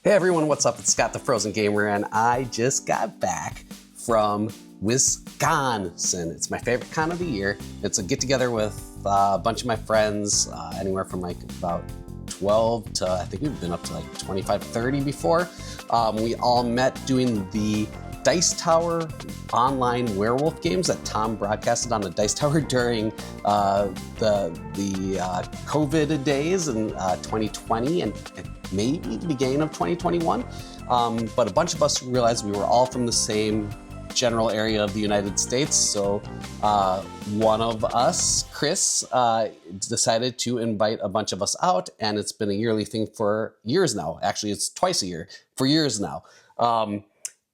Hey everyone, what's up? It's Scott the Frozen Gamer, and I just got back from Wisconsin. It's my favorite con of the year. It's a get-together with a bunch of my friends, anywhere from like about 12 to, I think we've been up to like 25, 30 before. We all met doing the Dice Tower online werewolf games that Tom broadcasted on the Dice Tower during the COVID days in 2020 and maybe the beginning of 2021. But a bunch of us realized we were all from the same general area of the United States. So one of us, Chris, decided to invite a bunch of us out, and it's been a yearly thing for years now. Actually, it's twice a year for years now.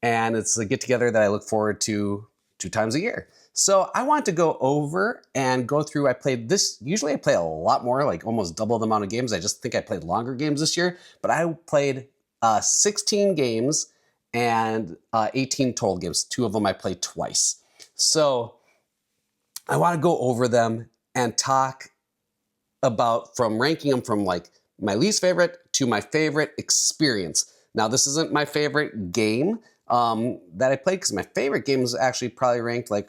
And it's a get-together that I look forward to 2 times a year. So I want to go over and go through, I played this, usually I play a lot more, like almost double the amount of games. I just think I played longer games this year, but I played 16 games and 18 total games. 2 of them I played twice. So I want to go over them and talk about from ranking them from like my least favorite to my favorite experience. Now, this isn't my favorite game that I played, because my favorite game is actually probably ranked like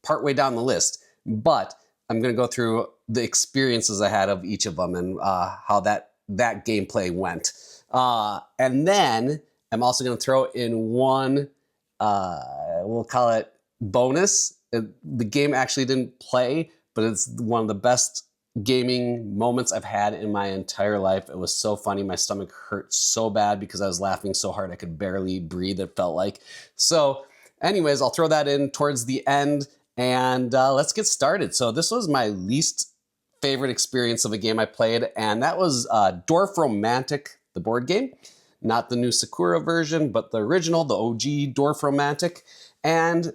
partway down the list, but I'm going to go through the experiences I had of each of them and how that gameplay went. And then I'm also going to throw in one, we'll call it bonus. The game actually didn't play, but it's one of the best gaming moments I've had in my entire life. It was so funny. My stomach hurt so bad because I was laughing so hard I could barely breathe, it felt like. So anyways, I'll throw that in towards the end, and let's get started. So this was my least favorite experience of a game I played, and that was Dwarf Romantic, the board game. Not the new Sakura version, but the original, the OG Dwarf Romantic. And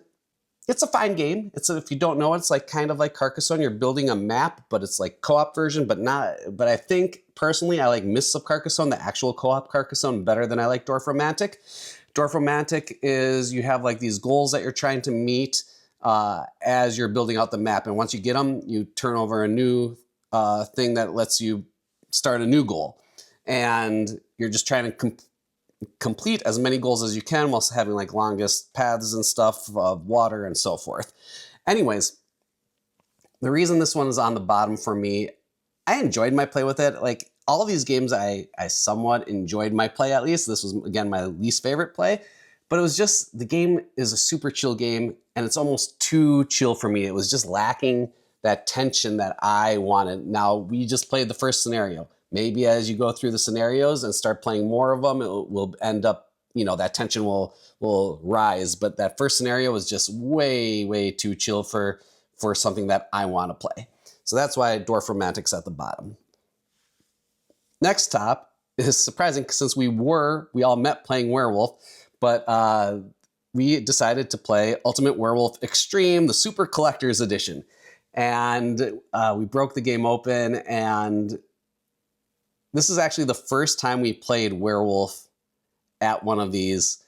it's a fine game. If you don't know, it's like kind of like Carcassonne. You're building a map, but it's like co-op version, but I think personally I like Mists of Carcassonne, the actual co-op Carcassonne, better than I like Dwarf Romantic. Dwarf Romantic is you have like these goals that you're trying to meet as you're building out the map. And once you get them, you turn over a new thing that lets you start a new goal. And you're just trying to complete as many goals as you can whilst having like longest paths and stuff of water and so forth. Anyways, the reason this one is on the bottom for me, I enjoyed my play with it. Like all of these games, I somewhat enjoyed my play at least. This was, again, my least favorite play. But it was just, the game is a super chill game, and it's almost too chill for me. It was just lacking that tension that I wanted. Now, we just played the first scenario. Maybe as you go through the scenarios and start playing more of them, it will end up, that tension will rise. But that first scenario was just way, way too chill for something that I want to play. So that's why Dwarf Romantic's at the bottom. Next top is surprising, since we all met playing Werewolf, but we decided to play Ultimate Werewolf Extreme, the Super Collector's Edition. And we broke the game open, and this is actually the first time we played Werewolf at one of these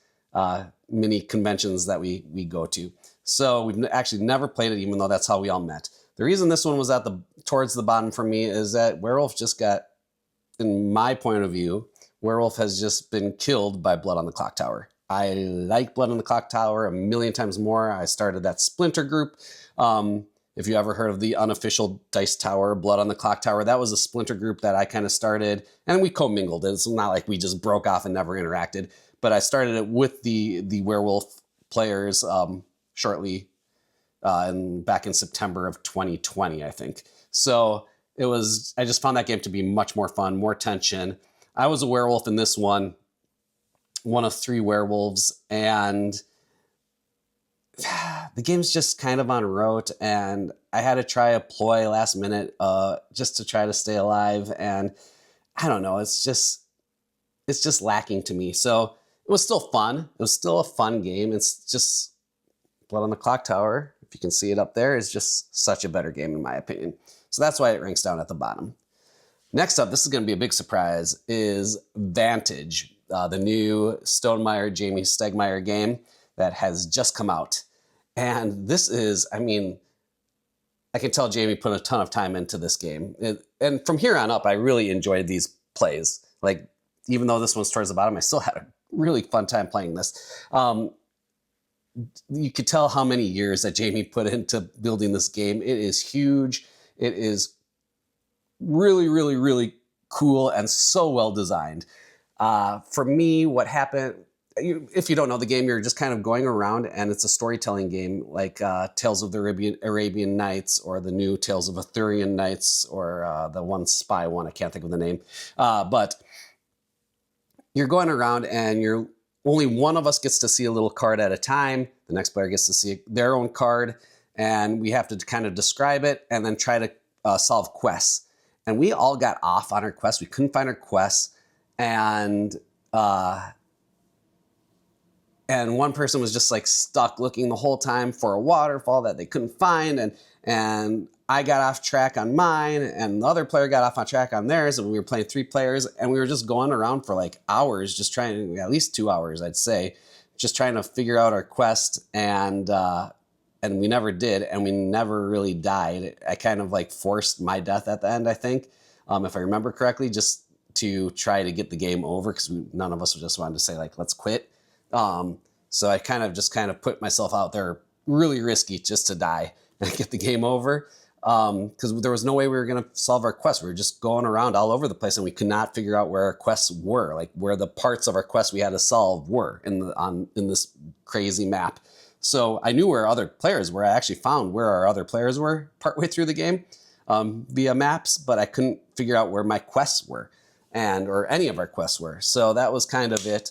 mini conventions that we go to. So we've actually never played it, even though that's how we all met. The reason this one was towards the bottom for me is that Werewolf just got, in my point of view, Werewolf has just been killed by Blood on the Clock Tower. I like Blood on the Clock Tower a million times more. I started that Splinter group. If you ever heard of the unofficial Dice Tower, Blood on the Clock Tower, that was a Splinter group that I kind of started, and we commingled it. It's not like we just broke off and never interacted, but I started it with the Werewolf players shortly back in September of 2020, I think. So I just found that game to be much more fun, more tension. I was a werewolf in this one of 3 werewolves, and the game's just kind of on rote, and I had to try a ploy last minute just to try to stay alive, and I don't know, it's just lacking to me. So it was still fun. It was still a fun game. It's just Blood on the Clock Tower, if you can see it up there, is just such a better game in my opinion. So that's why it ranks down at the bottom. Next up, this is going to be a big surprise, is Vantage, the new Stonemaier, Jamie Stegmaier game that has just come out. And this is, I can tell Jamie put a ton of time into this game. And from here on up, I really enjoyed these plays. Like, even though this one's towards the bottom, I still had a really fun time playing this. You could tell how many years that Jamie put into building this game. It is huge. It is really, really, really cool and so well designed. For me, what happened, if you don't know the game, you're just kind of going around, and it's a storytelling game like Tales of the Arabian Nights, or the new Tales of Arthurian Nights, or the one spy one, I can't think of the name. But you're going around, and only one of us gets to see a little card at a time. The next player gets to see their own card, and we have to kind of describe it and then try to solve quests. And we all got off on our quests. We couldn't find our quests. And one person was just like stuck looking the whole time for a waterfall that they couldn't find. And I got off track on mine, and the other player got off on track on theirs. And we were playing 3 players, and we were just going around for like hours, just trying, at least 2 hours, I'd say, just trying to figure out our quest. And we never did, and we never really died. I kind of like forced my death at the end, I think, if I remember correctly, just to try to get the game over, because none of us just wanted to say like, let's quit. So I kind of put myself out there, really risky, just to die and get the game over. Because there was no way we were going to solve our quest. We were just going around all over the place, and we could not figure out where our quests were, like where the parts of our quest we had to solve were in this crazy map. So I knew where other players were. I actually found where our other players were partway through the game via maps, but I couldn't figure out where my quests were, or any of our quests were. So that was kind of it.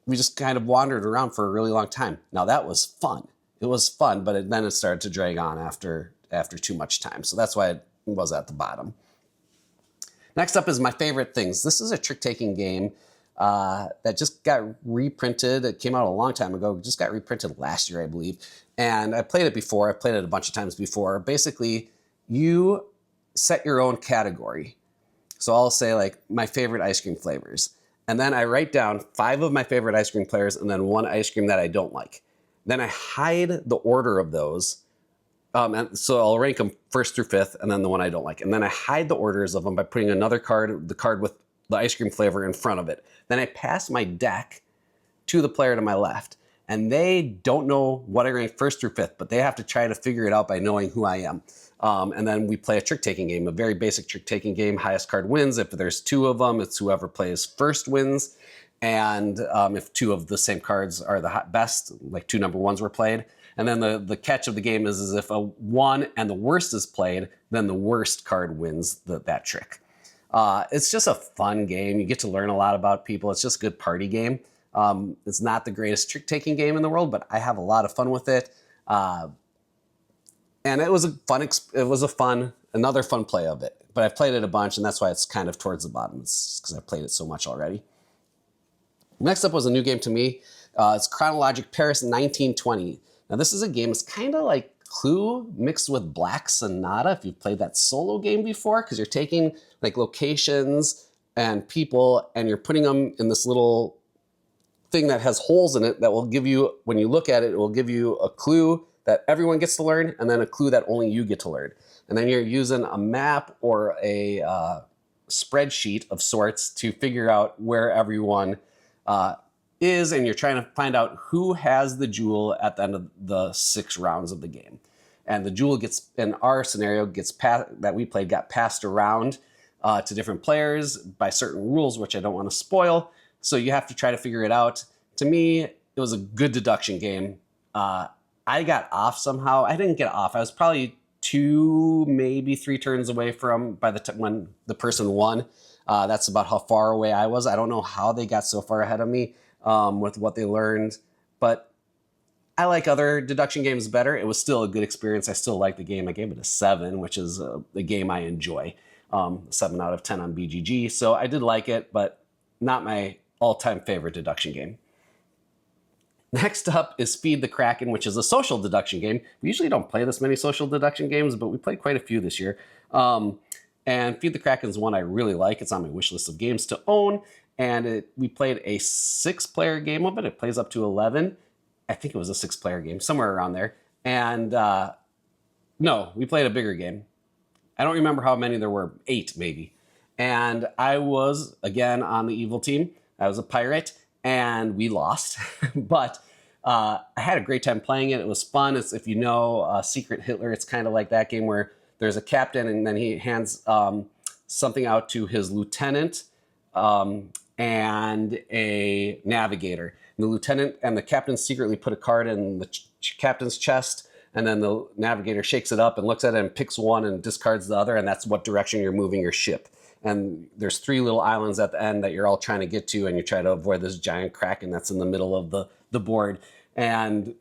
We just kind of wandered around for a really long time. Now that was fun. It was fun, but then it started to drag on after too much time. So that's why it was at the bottom. Next up is my favorite things. This is a trick-taking game that just got reprinted. It came out a long time ago. It just got reprinted last year, I believe. And I played it before. I've played it a bunch of times before. Basically, you set your own category. So I'll say like my favorite ice cream flavors. And then I write down 5 of my favorite ice cream flavors and then 1 ice cream that I don't like. Then I hide the order of those. And so I'll rank them 1st through 5th, and then the one I don't like. And then I hide the orders of them by putting another card, the card with the ice cream flavor, in front of it. Then I pass my deck to the player to my left. And they don't know what I rank 1st through 5th, but they have to try to figure it out by knowing who I am. And then we play a trick-taking game, a very basic trick-taking game. Highest card wins. If there's 2 of them, it's whoever plays first wins. And if 2 of the same cards are the best, like 2 number 1s were played. And then the catch of the game is if a 1 and the worst is played, then the worst card wins that trick. It's just a fun game. You get to learn a lot about people. It's just a good party game. It's not the greatest trick-taking game in the world, but I have a lot of fun with it. And it was another fun play of it. But I've played it a bunch, and that's why it's kind of towards the bottom. It's because I've played it so much already. Next up was a new game to me. It's Chronology Paris 1920. Now this is a game, it's kind of like Clue mixed with Black Sonata, if you've played that solo game before, because you're taking like locations and people and you're putting them in this little thing that has holes in it that will give you, when you look at it, it will give you a clue that everyone gets to learn and then a clue that only you get to learn. And then you're using a map or a spreadsheet of sorts to figure out where everyone is, and you're trying to find out who has the jewel at the end of the 6 rounds of the game. And the jewel gets, in our scenario, that we played, got passed around to different players by certain rules, which I don't want to spoil. So you have to try to figure it out. To me, it was a good deduction game. I got off somehow. I didn't get off. I was probably 2, maybe 3 turns away from by the time when the person won. That's about how far away I was. I don't know how they got so far ahead of me with what they learned, but I like other deduction games better. It was still a good experience. I still like the game. I gave it a 7, which is a game I enjoy. 7 out of 10 on BGG. So I did like it, but not my all-time favorite deduction game. Next up is Feed the Kraken, which is a social deduction game. We usually don't play this many social deduction games, but we played quite a few this year. And Feed the Kraken is one I really like. It's on my wish list of games to own. And we played a 6-player game of it. It plays up to 11. I think it was a 6-player game, somewhere around there. And no, we played a bigger game. I don't remember how many there were, 8 maybe. And I was, again, on the evil team. I was a pirate, and we lost. But I had a great time playing it. It was fun. It's, if you know Secret Hitler, it's kind of like that game where there's a captain, and then he hands something out to his lieutenant and a navigator. And the lieutenant and the captain secretly put a card in the captain's chest, and then the navigator shakes it up and looks at it and picks one and discards the other, and that's what direction you're moving your ship. And there's 3 little islands at the end that you're all trying to get to, and you try to avoid this giant kraken that's in the middle of the board. And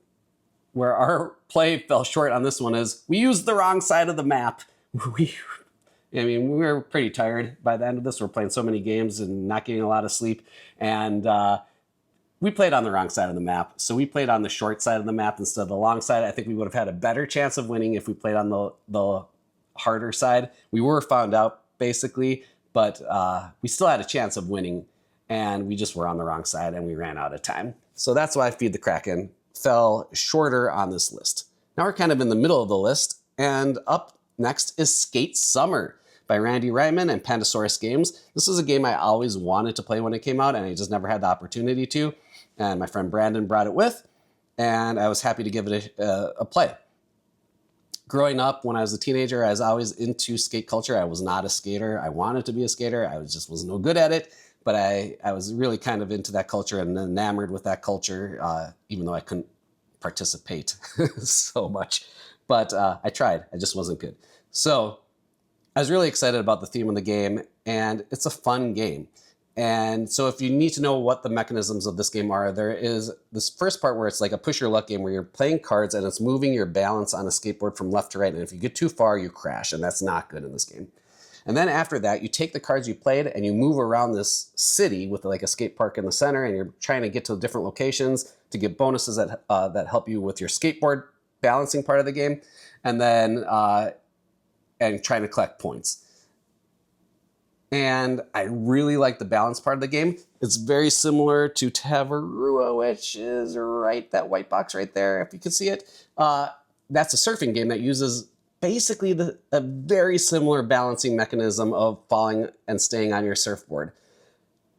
where our play fell short on this one is we used the wrong side of the map. We were pretty tired by the end of this. We're playing so many games and not getting a lot of sleep. And we played on the wrong side of the map. So we played on the short side of the map instead of the long side. I think we would have had a better chance of winning if we played on the harder side. We were found out, basically, but we still had a chance of winning. And we just were on the wrong side, and we ran out of time. So that's why Feed the Kraken fell shorter on this list. Now we're kind of in the middle of the list, and up next is Skate Summer by Randy Ryman and Pandasaurus Games. This is a game I always wanted to play when it came out, and I just never had the opportunity to. And my friend Brandon brought it with, and I was happy to give it a play. Growing up, when I was a teenager, I was always into skate culture. I was not a skater. I wanted to be a skater. I just was no good at it. But I was really kind of into that culture and enamored with that culture, even though I couldn't participate so much. But I tried. I just wasn't good. So I was really excited about the theme of the game, and it's a fun game. And so if you need to know what the mechanisms of this game are, there is this first part where it's like a push your luck game where you're playing cards and it's moving your balance on a skateboard from left to right. And if you get too far, you crash, and that's not good in this game. And then after that, you take the cards you played and you move around this city with like a skate park in the center, and you're trying to get to different locations to get bonuses that help you with your skateboard balancing part of the game, and then and trying to collect points. And I really like the balance part of the game. It's very similar to Tavarua, which is that white box right there, if you can see it. That's a surfing game that uses basically a very similar balancing mechanism of falling and staying on your surfboard.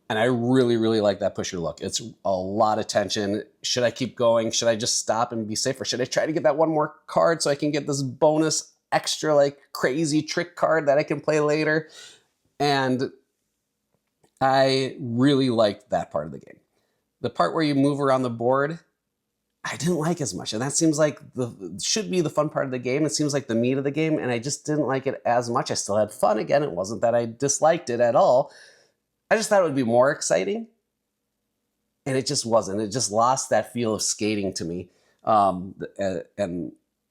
And I really, really like that push your luck. It's a lot of tension. Should I keep going? Should I just stop and be safe? Or should I try to get that one more card so I can get this bonus extra like crazy trick card that I can play later? And I really liked that part of the game. The part where you move around the board, I didn't like as much. And that seems like should be the fun part of the game. It seems like the meat of the game, and I just didn't like it as much. I still had fun. Again, it wasn't that I disliked it at all. I just thought it would be more exciting. And it just wasn't. It just lost that feel of skating to me. And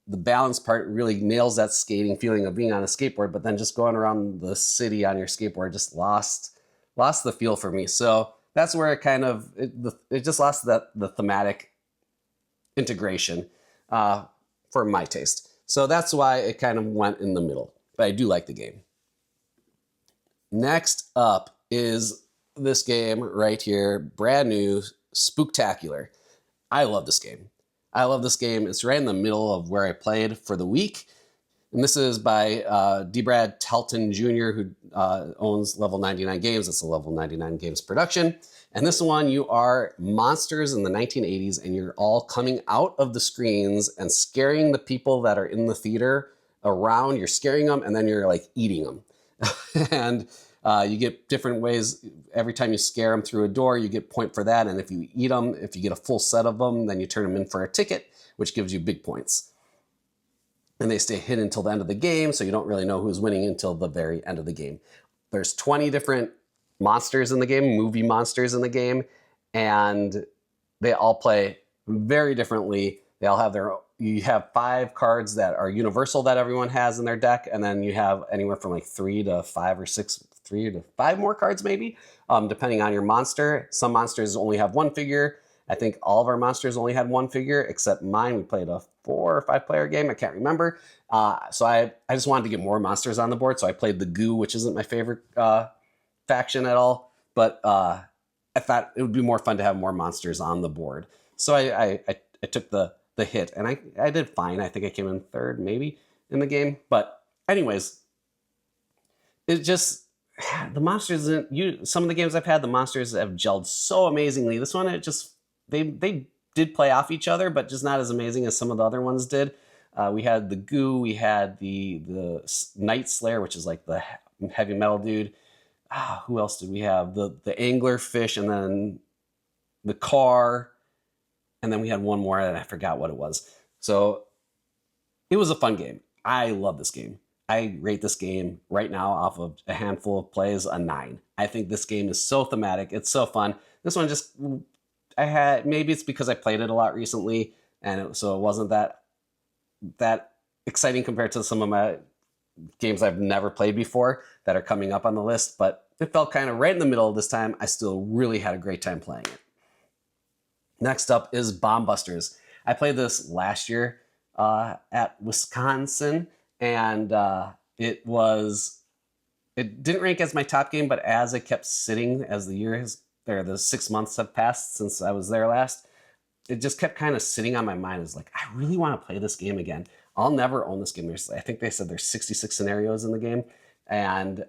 the balance part really nails that skating feeling of being on a skateboard, but then just going around the city on your skateboard just lost the feel for me. So that's where it just lost the thematic integration for my taste. So that's why it kind of went in the middle, but I do like the game. Next up is this game right here, brand new, Spooktacular. I love this game. It's right in the middle of where I played for the week. And this is by D. Brad Telton Jr., who owns Level 99 Games. It's a Level 99 Games production. And this one, you are monsters in the 1980s, and you're all coming out of the screens and scaring the people that are in the theater around. You're scaring them, and then you're like eating them. And you get different ways. Every time you scare them through a door, you get point for that. And if you eat them, if you get a full set of them, then you turn them in for a ticket, which gives you big points. And they stay hidden until the end of the game, so you don't really know who's winning until the very end of the game. There's 20 different monsters in the game, movie monsters in the game, and they all play very differently. They all have you have 5 cards that are universal that everyone has in their deck, and then you have anywhere from like 3 to 5 more cards maybe, depending on your monster. Some monsters only have 1 figure. I think all of our monsters only had 1 figure, except mine. We played a 4 or 5 player game. I can't remember. So I just wanted to get more monsters on the board. So I played the Goo, which isn't my favorite faction at all. But I thought it would be more fun to have more monsters on the board. So I took the hit, and I did fine. I think I came in 3rd maybe in the game. But anyways, it just, the monsters, some of the games I've had, the monsters have gelled so amazingly. This one, it just, they did play off each other, but just not as amazing as some of the other ones did. We had the goo, we had the Night Slayer, which is like the heavy metal dude. Who else did we have? The angler fish, and then the car, and then we had one more, and I forgot what it was. So it was a fun game. I love this game. I rate this game right now off of a handful of plays a 9. I think this game is so thematic. It's so fun. This one just, maybe it's because I played it a lot recently, and so it wasn't that exciting compared to some of my games I've never played before that are coming up on the list, but it felt kind of right in the middle this time. I still really had a great time playing it. Next up is Bomb Busters. I played this last year at Wisconsin, and it didn't rank as my top game, but as it kept sitting as the 6 months have passed since I was there last, it just kept kind of sitting on my mind. It's like, I really want to play this game again. I'll never own this game. I think they said there's 66 scenarios in the game, and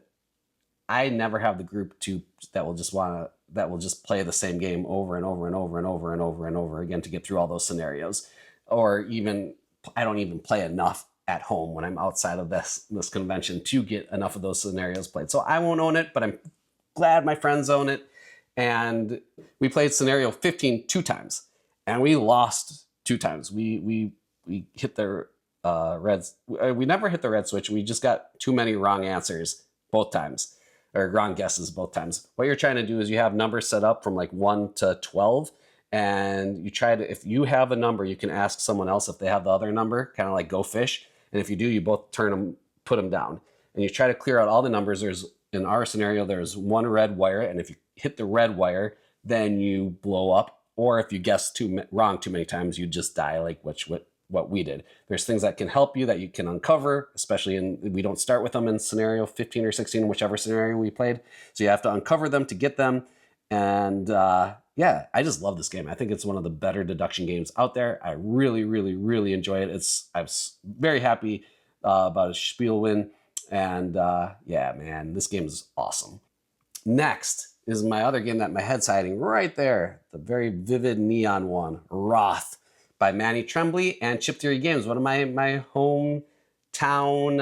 I never have the group that will just play the same game over and over and over and over and over and over again to get through all those scenarios. Or even, I don't even play enough at home when I'm outside of this convention to get enough of those scenarios played. So I won't own it, but I'm glad my friends own it. And we played scenario 15 2 times, and we lost 2 times. We hit the reds. We never hit the red switch. We just got too many wrong answers both times, or wrong guesses both times. What you're trying to do is you have numbers set up from like 1 to 12, and you try to, if you have a number, you can ask someone else if they have the other number, kind of like Go Fish. And if you do, you both put them down, and you try to clear out all the numbers. In our scenario, there's 1 red wire, and if you hit the red wire, then you blow up. Or if you guess wrong too many times, you just die, like what we did. There's things that can help you that you can uncover, especially we don't start with them in scenario 15 or 16, whichever scenario we played. So you have to uncover them to get them. And yeah, I just love this game. I think it's one of the better deduction games out there. I really, really, really enjoy it. I'm very happy about a Spiel win. And yeah, man, this game is awesome. Next is my other game that my head's hiding right there. The very vivid neon one, Wrath, by Manny Tremblay and Chip Theory Games, one of my hometown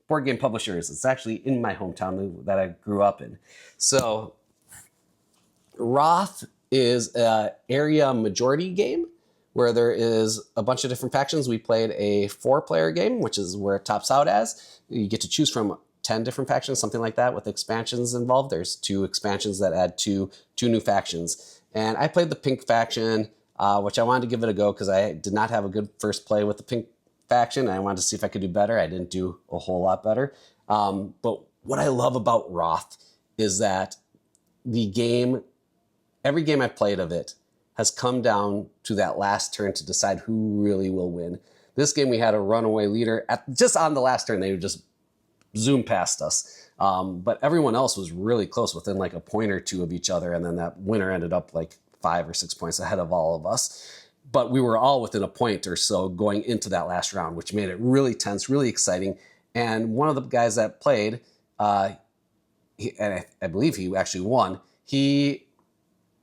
board game publishers. It's actually in my hometown that I grew up in. So Wrath is an area majority game where there is a bunch of different factions. We played a 4-player game, which is where it tops out as. You get to choose from 10 different factions, something like that, with expansions involved. There's 2 expansions that add two new factions. And I played the pink faction, which I wanted to give it a go because I did not have a good first play with the pink faction. I wanted to see if I could do better. I didn't do a whole lot better. But what I love about Wrath is that every game I've played of it has come down to that last turn to decide who really will win. This game, we had a runaway leader just on the last turn. They would just zoom past us. But everyone else was really close, within like a point or 2 of each other. And then that winner ended up like 5 or 6 points ahead of all of us. But we were all within a point or so going into that last round, which made it really tense, really exciting. And one of the guys that played, and I believe he actually won, he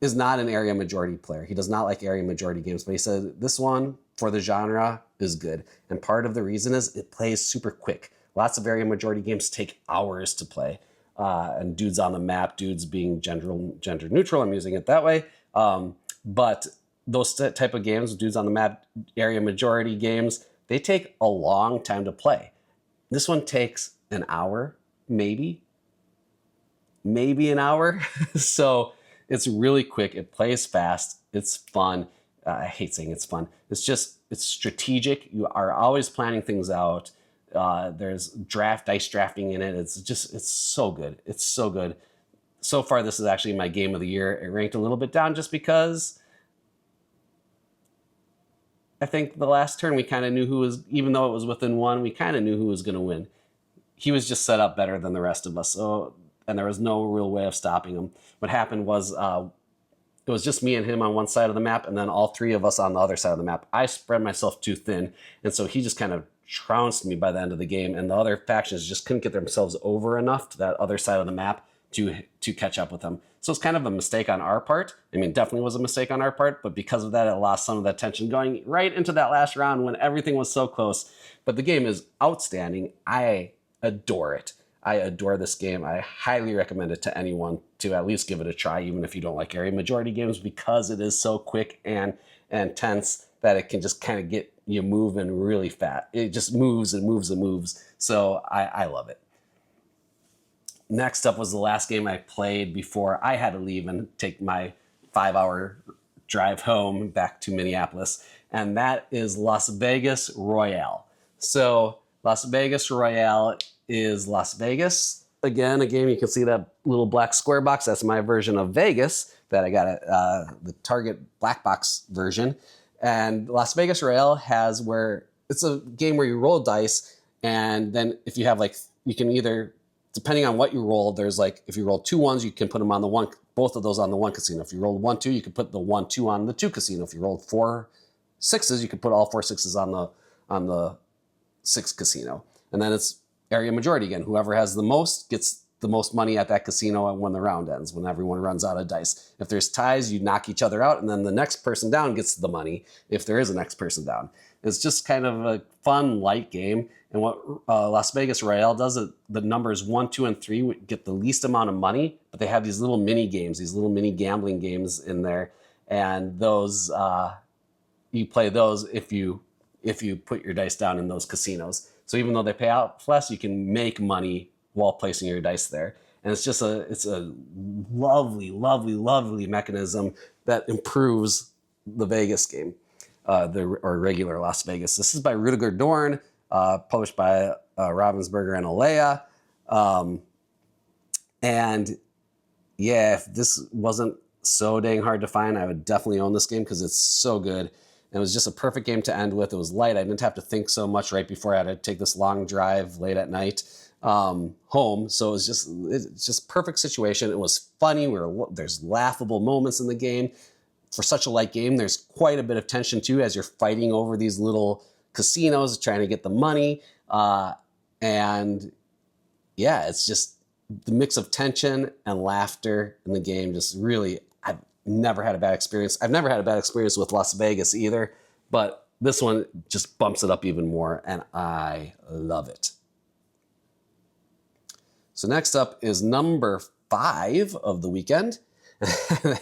is not an area majority player. He does not like area majority games, but he said this one for the genre is good. And part of the reason is it plays super quick. Lots of area majority games take hours to play. And dudes on the map, dudes being gender neutral, I'm using it that way. But those type of games, dudes on the map, area majority games, they take a long time to play. This one takes an hour, maybe an hour. So it's really quick. It plays fast. It's fun. I hate saying it's fun. It's strategic. You are always planning things out. There's dice drafting in it. It's so good. It's so good. So far, this is actually my game of the year. It ranked a little bit down just because I think the last turn we kind of knew even though it was within 1, we kind of knew who was going to win. He was just set up better than the rest of us. And there was no real way of stopping him. What happened was it was just me and him on one side of the map, and then all 3 of us on the other side of the map. I spread myself too thin, and so he just kind of trounced me by the end of the game, and the other factions just couldn't get themselves over enough to that other side of the map to catch up with them. So it's kind of a mistake on our part. I mean, definitely was a mistake on our part, but because of that, it lost some of that tension going right into that last round when everything was so close. But the game is outstanding. I adore it. I adore this game. I highly recommend it to anyone to at least give it a try, even if you don't like area majority games, because it is so quick and tense that it can just kind of get you moving really fast. It just moves and moves and moves. So I love it. Next up was the last game I played before I had to leave and take my 5-hour drive home back to Minneapolis, and that is Las Vegas Royale. So Las Vegas Royale is Las Vegas. Again, a game, you can see that little black square box. That's my version of Vegas that I got at the Target black box version. And Las Vegas Royale has where it's a game where you roll dice, and then if you have like, you can either, depending on what you roll, there's like, if you roll 2 1s, you can put them on the one, both of those on the 1 casino. If you roll 1 2, you can put the 1 2 on the 2 casino. If you rolled 4 6s, you can put all 4 6s on the 6 casino. And then it's area majority again. Whoever has the most gets the most money at that casino when the round ends, when everyone runs out of dice. If there's ties, you knock each other out, and then the next person down gets the money if there is a next person down. It's just kind of a fun, light game. And what Las Vegas Royale does, the numbers 1, 2, and 3 get the least amount of money, but they have these little mini games, these little mini gambling games in there. And those, you play those if you put your dice down in those casinos. So even though they pay out less, you can make money while placing your dice there. And it's just it's a lovely, lovely, lovely mechanism that improves the Vegas game, or regular Las Vegas. This is by Rudiger Dorn, published by Ravensburger and Alea. And yeah, if this wasn't so dang hard to find, I would definitely own this game because it's so good. And it was just a perfect game to end with. It was light. I didn't have to think so much right before I had to take this long drive late at night home. So it's just perfect situation. It was funny. There's laughable moments in the game. For such a light game, there's quite a bit of tension too as you're fighting over these little casinos, trying to get the money. And yeah, it's just the mix of tension and laughter in the game. Just really, I've never had a bad experience. I've never had a bad experience with Las Vegas either, but this one just bumps it up even more, and I love it. So next up is number 5 of the weekend.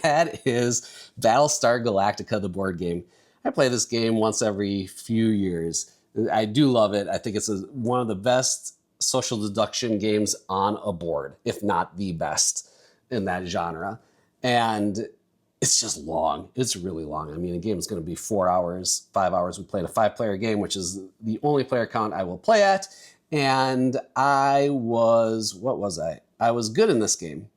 That is Battlestar Galactica, the board game. I play this game once every few years. I do love it. I think it's one of the best social deduction games on a board, if not the best in that genre. And it's just long. It's really long. I mean, the game is going to be 4 hours, 5 hours. We played a 5-player game, which is the only player count I will play at. And what was I? I was good in this game.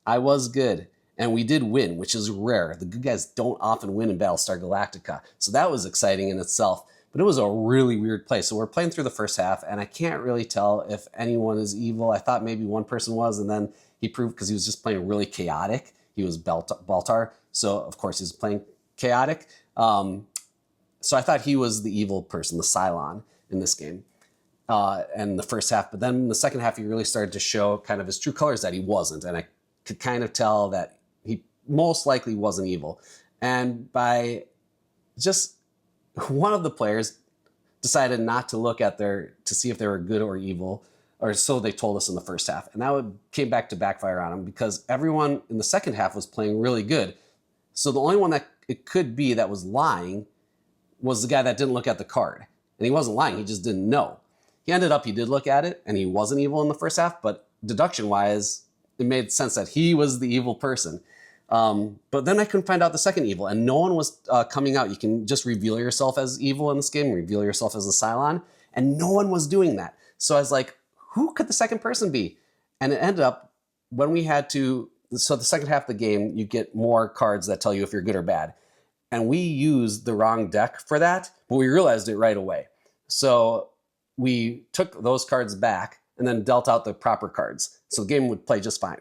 I was good. And we did win, which is rare. The good guys don't often win in Battlestar Galactica. So that was exciting in itself. But it was a really weird play. So we're playing through the first half, and I can't really tell if anyone is evil. I thought maybe one person was, and then he proved, because he was just playing really chaotic. He was Baltar. So, of course, he was playing chaotic. So I thought he was the evil person, the Cylon, in this game. And the first half, but then in the second half, he really started to show kind of his true colors that he wasn't. And I could kind of tell that he most likely wasn't evil. And by just one of the players decided not to look at to see if they were good or evil, or so they told us in the first half. And that came back to backfire on him because everyone in the second half was playing really good. So the only one that it could be that was lying was the guy that didn't look at the card. And he wasn't lying, he just didn't know. He did look at it, and he wasn't evil in the first half, but deduction-wise, it made sense that he was the evil person. But then I couldn't find out the second evil, and no one was coming out. You can just reveal yourself as evil in this game, reveal yourself as a Cylon, and no one was doing that. So I was like, who could the second person be? And it ended up, so the second half of the game, you get more cards that tell you if you're good or bad. And we used the wrong deck for that, but we realized it right away. So we took those cards back and then dealt out the proper cards. So the game would play just fine.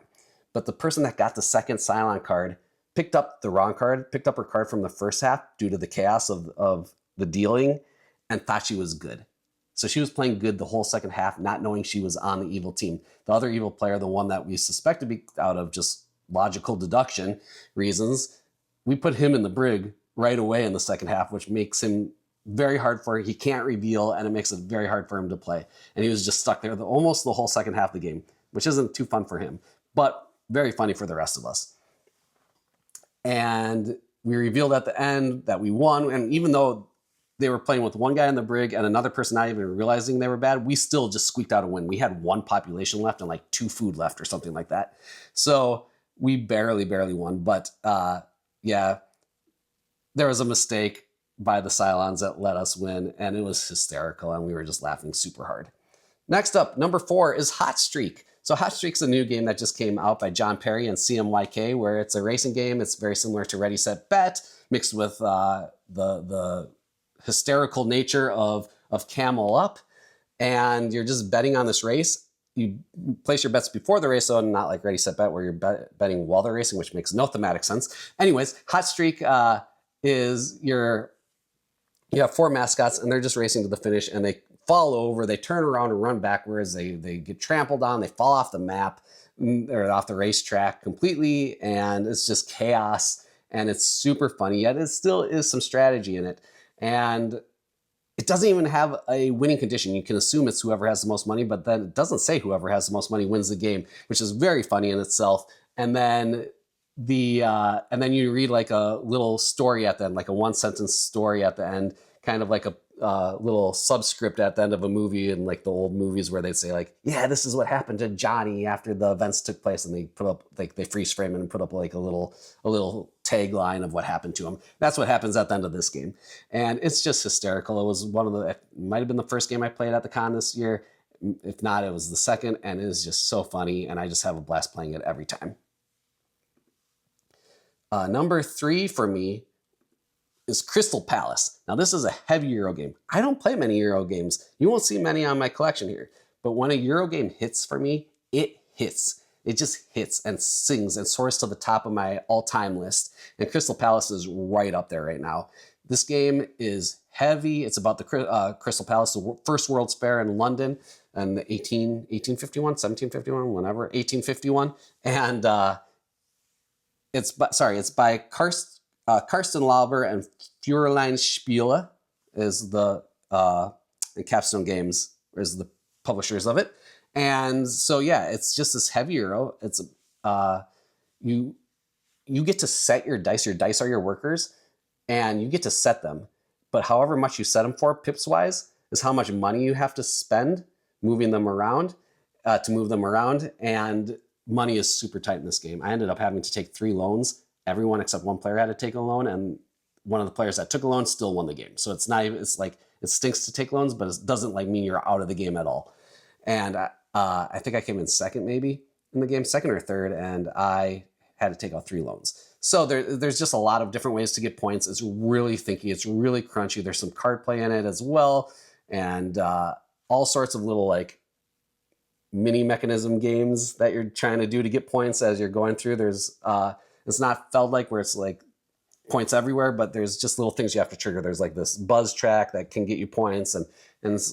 But the person that got the second Cylon card picked up the wrong card, picked up her card from the first half due to the chaos of the dealing, and thought she was good. So she was playing good the whole second half, not knowing she was on the evil team. The other evil player, the one that we suspected out of just logical deduction reasons, we put him in the brig right away in the second half, which makes him very hard for he can't reveal, and it makes it very hard for him to play. And he was just stuck there almost the whole second half of the game, which isn't too fun for him, but very funny for the rest of us. And we revealed at the end that we won, and even though they were playing with one guy in the brig and another person not even realizing they were bad, we still just squeaked out a win. We had 1 population left and like 2 food left or something like that. So we barely won. But yeah, there was a mistake by the Cylons that let us win, and it was hysterical, and we were just laughing super hard. Next up, number 4 is Hot Streak. So Hot Streak's a new game that just came out by John Perry and CMYK, where it's a racing game. It's very similar to Ready, Set, Bet, mixed with the hysterical nature of Camel Up, and you're just betting on this race. You place your bets before the race, so not like Ready, Set, Bet, where you're betting while they're racing, which makes no thematic sense. Anyways, Hot Streak is you have 4 mascots, and they're just racing to the finish, and they fall over, they turn around and run backwards, they get trampled on, they fall off the map, or off the racetrack completely, and it's just chaos, and it's super funny, yet it still is some strategy in it. And it doesn't even have a winning condition. You can assume it's whoever has the most money, but then it doesn't say whoever has the most money wins the game, which is very funny in itself. And then you read like a little story at the end, like a 1-sentence story at the end, kind of like a little subscript at the end of a movie, in like the old movies where they'd say like, yeah, this is what happened to Johnny after the events took place, and they put up like they freeze frame it and put up like a little tagline of what happened to him. That's what happens at the end of this game, and it's just hysterical. It was it might have been the first game I played at the con this year. If not, it was the second, and it is just so funny, and I just have a blast playing it every time. Number 3 for me is Crystal Palace. Now, this is a heavy Euro game. I don't play many Euro games. You won't see many on my collection here. But when a Euro game hits for me, it hits. It just hits and sings and soars to the top of my all-time list. And Crystal Palace is right up there right now. This game is heavy. It's about the Crystal Palace, the first World's Fair in London in 1851, 1751, whenever, 1851. And it's by Karsten Lauber and Feuerlein Spiele is the Capstone Games is the publishers of it. And so, yeah, it's just this heavy Euro. It's you get to set your dice. Your dice are your workers, and you get to set them. But however much you set them for, pips-wise, is how much money you have to spend moving them around to move them around. And money is super tight in this game. I ended up having to take 3 loans. Everyone except one player had to take a loan, and one of the players that took a loan still won the game. So it's not even, it's like, it stinks to take loans, but it doesn't like mean you're out of the game at all. And I think I came in second maybe in the game, second or third, and I had to take out 3 loans. So there's just a lot of different ways to get points. It's really thinky. It's really crunchy. There's some card play in it as well, and all sorts of little like mini mechanism games that you're trying to do to get points as you're going through. There's it's not felt like where it's like points everywhere, but there's just little things you have to trigger. There's like this buzz track that can get you points and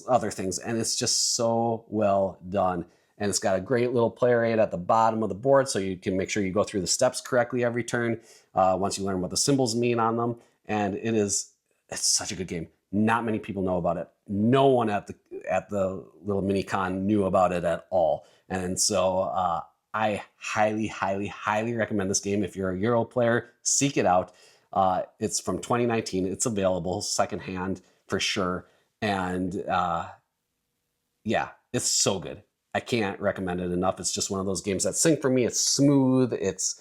other things. And it's just so well done. And it's got a great little player aid at the bottom of the board, so you can make sure you go through the steps correctly every turn once you learn what the symbols mean on them. And it's such a good game. Not many people know about it. No one at the little mini con knew about it at all. And so I highly, highly, highly recommend this game. If you're a Euro player, seek it out. It's from 2019. It's available secondhand for sure. And yeah, it's so good. I can't recommend it enough. It's just one of those games that sing for me. It's smooth. It's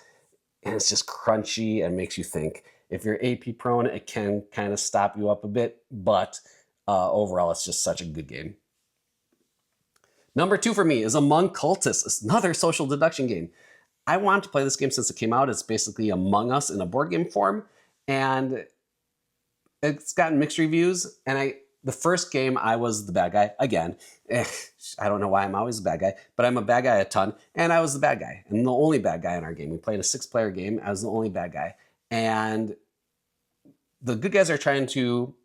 just crunchy and makes you think. If you're AP prone, it can kind of stop you up a bit, but overall, it's just such a good game. Number 2 for me is Among Cultists. It's another social deduction game. I wanted to play this game since it came out. It's basically Among Us in a board game form, and it's gotten mixed reviews. And the first game, I was the bad guy again. I don't know why I'm always the bad guy, but I'm a bad guy a ton, and I was the bad guy. And the only bad guy in our game. We played a 6-player game. I was the only bad guy. And the good guys are trying to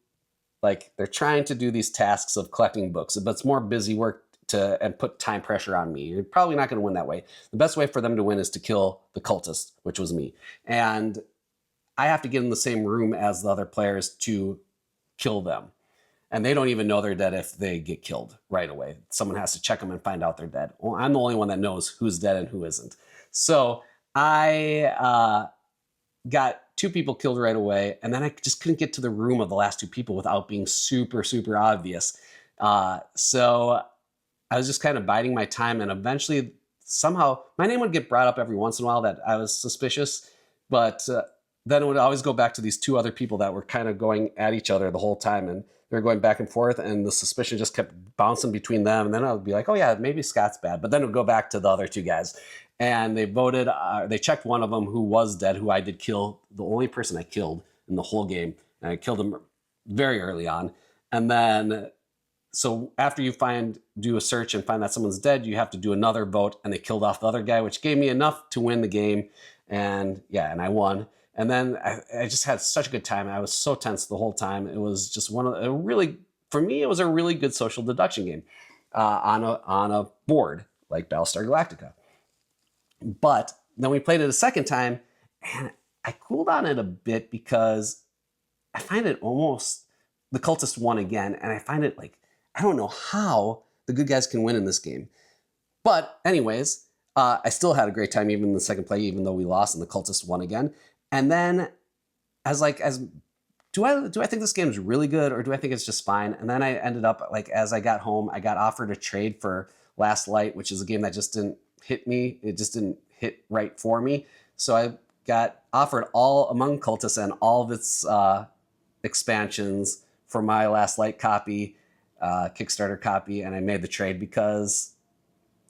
like they're trying to do these tasks of collecting books, but it's more busy work and put time pressure on me. You're probably not going to win that way. The best way for them to win is to kill the cultist, which was me. And I have to get in the same room as the other players to kill them. And they don't even know they're dead if they get killed right away. Someone has to check them and find out they're dead. Well, I'm the only one that knows who's dead and who isn't. So I got 2 people killed right away, and then I just couldn't get to the room of the last 2 people without being super, super obvious. So I was just kind of biding my time, and eventually, somehow, my name would get brought up every once in a while that I was suspicious, but then it would always go back to these 2 other people that were kind of going at each other the whole time, and they were going back and forth, and the suspicion just kept bouncing between them, and then I would be like, oh yeah, maybe Scott's bad, but then it would go back to the other 2 guys, and they voted, they checked one of them who was dead, who I did kill, the only person I killed in the whole game, and I killed him very early on, and then so after you do a search and find that someone's dead, you have to do another vote, and they killed off the other guy, which gave me enough to win the game. And yeah, and I won. And then I just had such a good time. I was so tense the whole time. It was just for me, it was a really good social deduction game on a board like Battlestar Galactica. But then we played it a second time, and I cooled on it a bit because I find it almost, the cultist won again, and I find it like, I don't know how the good guys can win in this game. But anyways, I still had a great time even in the second play, even though we lost and the cultist won again. And then do I think this game is really good, or do I think it's just fine? And then I ended up, like, as I got home, I got offered a trade for Last Light, which is a game that just didn't hit me. It just didn't hit right for me. So I got offered all Among Cultists and all of its expansions for my Last Light copy, Kickstarter copy, and I made the trade because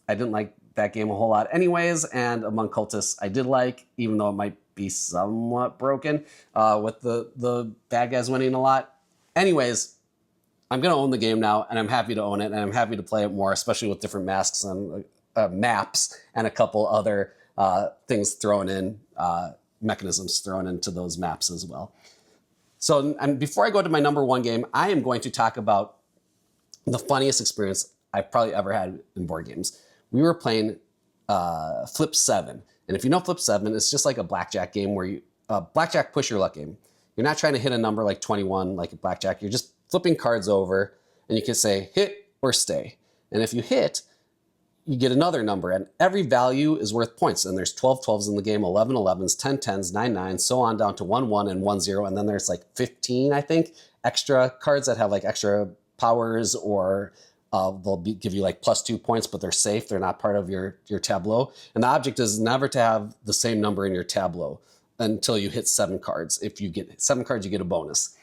I didn't like that game a whole lot anyways, and Among Cultists I did like, even though it might be somewhat broken with the bad guys winning a lot. Anyways, I'm going to own the game now, and I'm happy to own it, and I'm happy to play it more, especially with different masks and maps and a couple other things thrown in, mechanisms thrown into those maps as well. So before I go to my number 1 game, I am going to talk about the funniest experience I've probably ever had in board games. We were playing Flip 7. And if you know Flip 7, it's just like a blackjack game where blackjack push your luck game. You're not trying to hit a number like 21 like a blackjack. You're just flipping cards over, and you can say hit or stay. And if you hit, you get another number, and every value is worth points. And there's 12 12s in the game, 11 11s, 10 10s, 9 9s, so on down to 1 1 and 1 0. And then there's like 15, I think, extra cards that have like extra powers, or give you like +2 points, but they're safe. They're not part of your tableau. And the object is never to have the same number in your tableau until you hit 7 cards. If you get 7 cards, you get a bonus.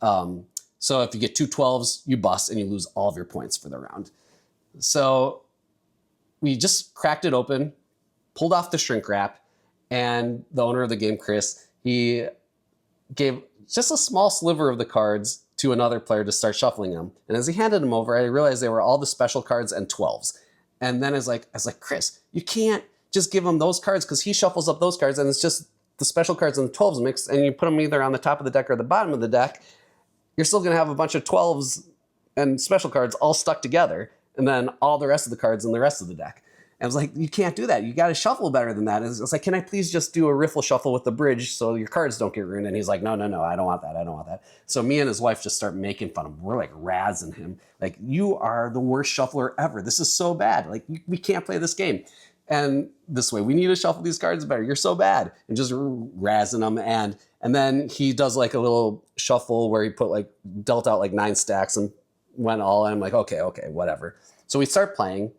So if you get 2 12s, you bust and you lose all of your points for the round. So we just cracked it open, pulled off the shrink wrap, and the owner of the game, Chris, he gave just a small sliver of the cards to another player to start shuffling them. And as he handed them over, I realized they were all the special cards and 12s. And then I was like, Chris, you can't just give him those cards, because he shuffles up those cards and it's just the special cards and the 12s mixed, and you put them either on the top of the deck or the bottom of the deck. You're still going to have a bunch of 12s and special cards all stuck together, and then all the rest of the cards in the rest of the deck. And I was like, you can't do that. You got to shuffle better than that. And I was like, can I please just do a riffle shuffle with the bridge so your cards don't get ruined? And he's like, no, I don't want that. I don't want that. So me and his wife just start making fun of him. We're like razzing him. Like, you are the worst shuffler ever. This is so bad. Like, we can't play this game. And this way, we need to shuffle these cards better. You're so bad. And just razzing him. And then he does like a little shuffle where he dealt out like 9 stacks and went all in. I'm like, okay, whatever. So we start playing,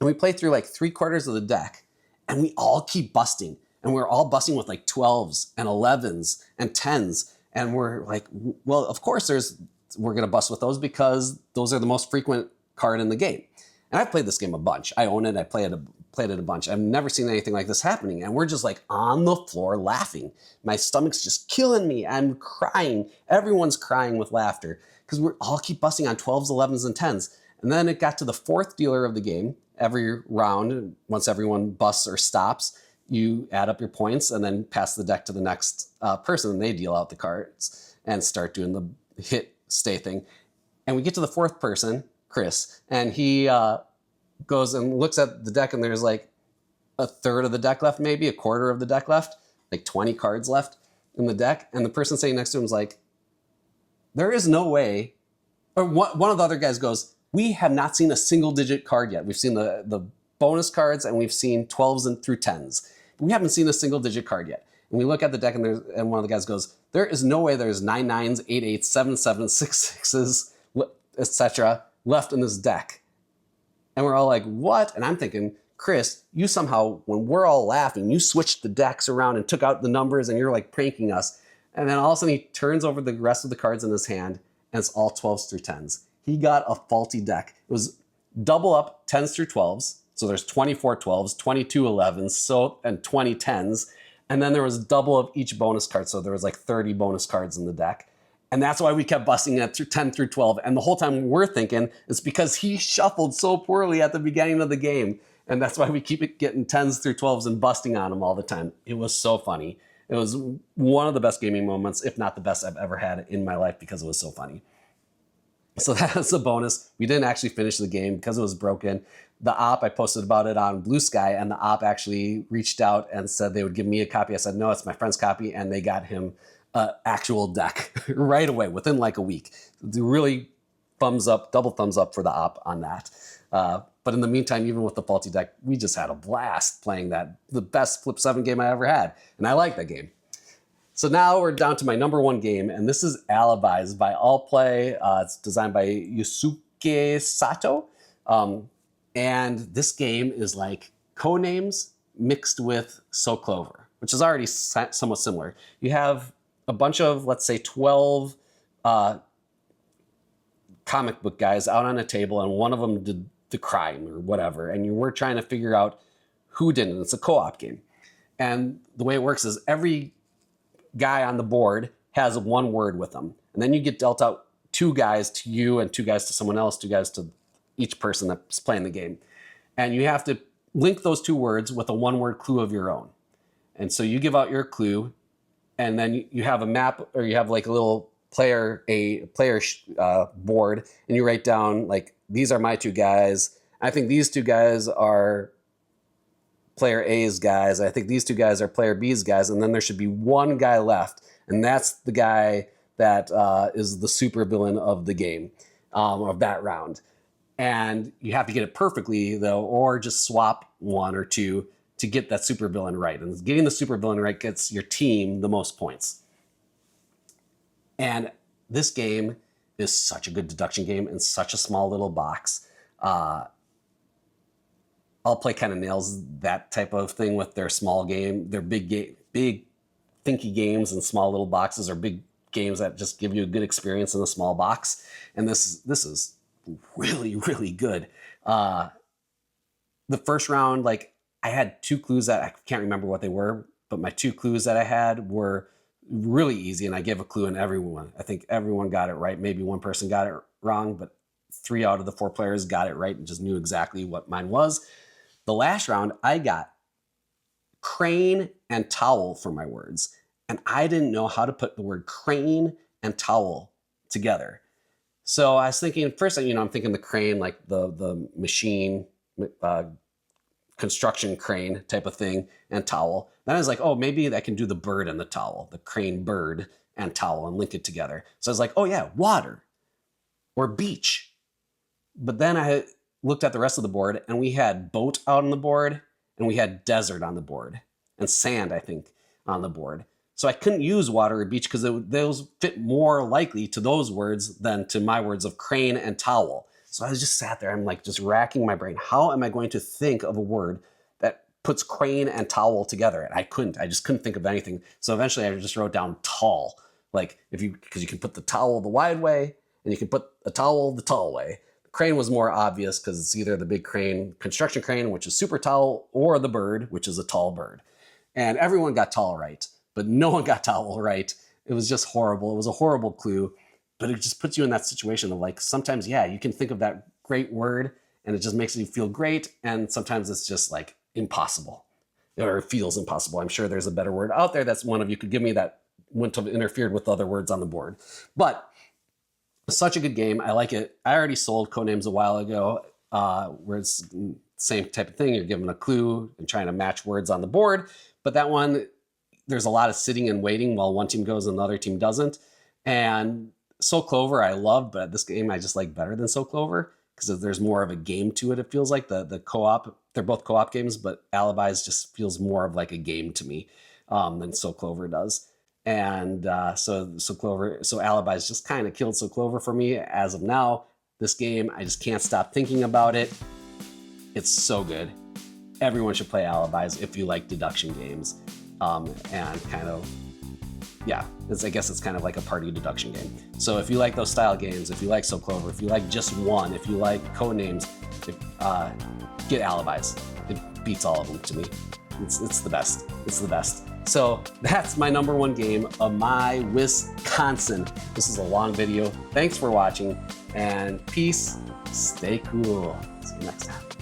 and we play through like 3/4 of the deck, and we all keep busting. And we're all busting with like 12s and 11s and 10s. And we're like, well, of course we're going to bust with those, because those are the most frequent card in the game. And I've played this game a bunch. I own it. I played it a bunch. I've never seen anything like this happening. And we're just like on the floor laughing. My stomach's just killing me. I'm crying. Everyone's crying with laughter, because we all keep busting on 12s, 11s, and 10s. And then it got to the 4th dealer of the game. Every round, once everyone busts or stops, you add up your points and then pass the deck to the next person, and they deal out the cards and start doing the hit, stay thing. And we get to the fourth person, Chris, and he goes and looks at the deck, and there's like a third of the deck left, maybe a quarter of the deck left, like 20 cards left in the deck. And the person sitting next to him is like, there is no way. Or one of the other guys goes, we have not seen a single digit card yet. We've seen the bonus cards, and we've seen 12s and through 10s. But we haven't seen a single digit card yet. And we look at the deck, and one of the guys goes, there is no way there's 9 9s, 8 8s, 7 7s, 6 6s, etc. left in this deck. And we're all like, what? And I'm thinking, Chris, you somehow, when we're all laughing, you switched the decks around and took out the numbers, and you're like pranking us. And then all of a sudden he turns over the rest of the cards in his hand, and it's all 12s through 10s. He got a faulty deck. It was double up 10s through 12s. So there's 24 12s, 22 11s, and 20 10s. And then there was double of each bonus card. So there was like 30 bonus cards in the deck. And that's why we kept busting it through 10 through 12. And the whole time we're thinking it's because he shuffled so poorly at the beginning of the game. And that's why we keep it getting 10s through 12s and busting on him all the time. It was so funny. It was one of the best gaming moments, if not the best I've ever had in my life, because it was so funny. So that's a bonus. We didn't actually finish the game because it was broken. The op, I posted about it on Blue Sky, and the op actually reached out and said they would give me a copy. I said, no, it's my friend's copy, and they got him an actual deck right away, within like a week. Really thumbs up, double thumbs up for the op on that. But in the meantime, even with the faulty deck, we just had a blast playing that. The best Flip 7 game I ever had, and I like that game. So now we're down to my number one game, and this is Alibi by All Play. It's designed by Yusuke Sato. And this game is like Codenames mixed with So Clover, which is already somewhat similar. You have a bunch of, let's say, 12 comic book guys out on a table, and one of them did the crime or whatever, and you were trying to figure out who didn't. It's a co-op game. And the way it works is every guy on the board has one word with them. And then you get dealt out 2 guys to you and 2 guys to someone else, 2 guys to each person that's playing the game. And you have to link those 2 words with a 1-word clue of your own. And so you give out your clue, and then you have a map, or you have like a little player board, and you write down like, these are my 2 guys. I think these 2 guys are player A's guys. I think these 2 guys are player B's guys. And then there should be 1 guy left. And that's the guy that is the supervillain of the game, of that round. And you have to get it perfectly, though, or just swap 1 or 2 to get that supervillain right. And getting the supervillain right gets your team the most points. And this game is such a good deduction game in such a small little box. All Play kind of nails that type of thing with their small game. Their big thinky games in small little boxes, or big games that just give you a good experience in a small box. And this is really, really good. The first round, like, I had 2 clues that I can't remember what they were, but my 2 clues that I had were really easy, and I gave a clue in everyone. I think everyone got it right. Maybe 1 person got it wrong, but 3 out of the 4 players got it right and just knew exactly what mine was. The last round, I got crane and towel for my words, and I didn't know how to put the word crane and towel together. So I was thinking, first, I'm thinking the crane, like the machine, construction crane type of thing, and towel. Then I was like, oh, maybe I can do the bird and the towel, the crane bird and towel, and link it together. So I was like, oh yeah, water or beach. But then I looked at the rest of the board, and we had boat out on the board, and we had desert on the board, and sand, I think, on the board. So I couldn't use water or beach because those fit more likely to those words than to my words of crane and towel. So I was just sat there, I'm like just racking my brain. How am I going to think of a word that puts crane and towel together? And I just couldn't think of anything. So eventually I just wrote down tall, like because you can put the towel the wide way, and you can put a towel the tall way. Crane was more obvious because it's either the big crane, construction crane, which is super tall, or the bird, which is a tall bird. And everyone got tall right, but no one got towel right. It was just horrible. It was a horrible clue, but it just puts you in that situation of like, sometimes, yeah, you can think of that great word and it just makes you feel great. And sometimes it's just like impossible, or it feels impossible. I'm sure there's a better word out there that's one of you could give me that wouldn't have interfered with other words on the board. But Such a good game. I like it. I already sold Codenames a while ago, where it's the same type of thing. You're given a clue and trying to match words on the board. But that one, there's a lot of sitting and waiting while one team goes and the other team doesn't. And Soul Clover I love, but this game I just like better than Soul Clover because there's more of a game to it. It feels like the co-op, they're both co-op games, but Alibis just feels more of like a game to me than Soul Clover does. And so Alibis just kind of killed Soul Clover for me as of now. This game, I just can't stop thinking about it. It's so good. Everyone should play Alibis if you like deduction games. And kind of, yeah, I guess it's kind of like a party deduction game. So if you like those style games, if you like Soul Clover, if you like just one, if you like Codenames, get Alibis. It beats all of them to me. It's the best. It's the best. So that's my #1 game of my Wisconsin. This is a long video. Thanks for watching, and peace. Stay cool. See you next time.